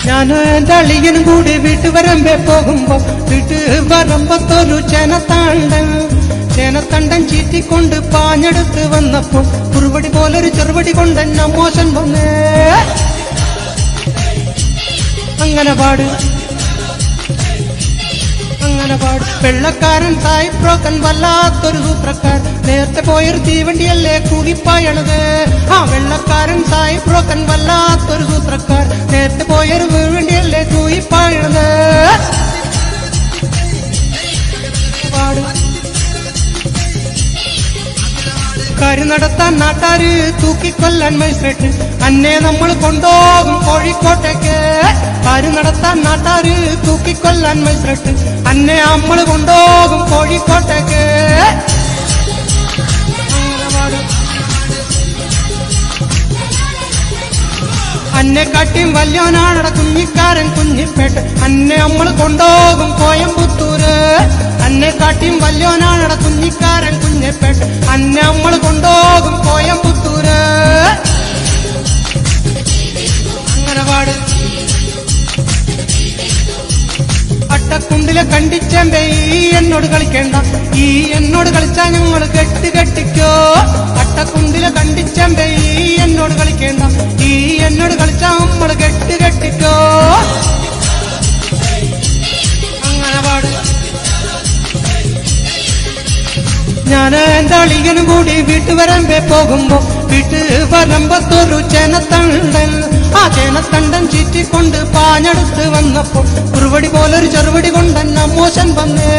ഞാനും എന്റെ അളിയനും കൂടി വീട്ടുവരമ്പേ പോകുമ്പോ വീട്ടുവരമ്പത്തൊരു ചേനത്തണ്ടൻ ചീറ്റിക്കൊണ്ട് പാഞ്ഞെടുത്ത് വന്നപ്പോ കുറുവടി പോലൊരു ചെറുവടി കൊണ്ട് എന്നെ മോശം വന്നേ. അങ്ങനെ പാട് വെള്ളക്കാരൻ സായിപ്രോക്കൻ വല്ലാത്തൊരു സൂത്രക്കാർ. നേരത്തെ പോയൊരു തീവണ്ടിയല്ലേ കൂടിപ്പായണത്. ആ വെള്ളക്കാരൻ സായിപ്രോക്കൻ വല്ലാത്തൊരു സൂത്രക്കാർ. നേരത്തെ പോയൊരു വീവണ്ടിയല്ലേ കൂടിപ്പായണത്. കാര്യം നടത്താൻ നാട്ടാര് തൂക്കിക്കൊല്ലാൻ മജിസ്ട്രേറ്റ്. അന്നെ നമ്മൾ കൊണ്ടുപോകും കോഴിക്കോട്ടേക്ക്. കാര്യം നടത്താൻ നാട്ടാര് തൂക്കിക്കൊല്ലാൻ മജിസ്ട്രേറ്റ്. അന്നെ നമ്മൾ കൊണ്ടുപോകും കോഴിക്കോട്ടേക്ക്. അന്നെ കാട്ടിയും വല്യോനാണട കുഞ്ഞിക്കാരൻ കുഞ്ഞിപ്പേട്ട്. അന്നെ നമ്മൾ കൊണ്ടുപോകും കോയമ്പത്തൂര്. അന്നെ കാട്ടിയും വല്യോനാണട കുഞ്ഞിക്കാരൻ കുഞ്ഞിപ്പേട്ട്. അന്നെ നമ്മൾ കൊണ്ടുപോകും കോയമ്പത്തൂര്. അങ്ങനെ പാട് അട്ടക്കുണ്ടിലെ കണ്ടിച്ചേമ്പേ ഈ എന്നോട് കളിക്കേണ്ട. ഈ എന്നോട് കളിച്ചാ ഞങ്ങൾ കെട്ടിക്കോ. അട്ടക്കുണ്ടിലെ കണ്ടിച്ചേമ്പേ ഈ എന്നോട് കളിക്കേണ്ട. ഈ എന്നോട് കളിച്ചാ നമ്മൾ കെട്ടിക്കോ. അങ്ങനെ പാട് ഞാൻ എന്റെ അളിയനും കൂടി വീട്ടുവരമ്പേ പോകുമ്പോ വീട്ടുവരമ്പത്തൊരു ചേനത്തണ്ടൻ. ആ ചേനത്തണ്ടൻ ചീറ്റിക്കൊണ്ട് പാഞ്ഞെടുത്ത് വന്നപ്പോ കുറുവടി പോലൊരു ചെറുവടി കൊണ്ടെന്നെ മോശം വന്നേ.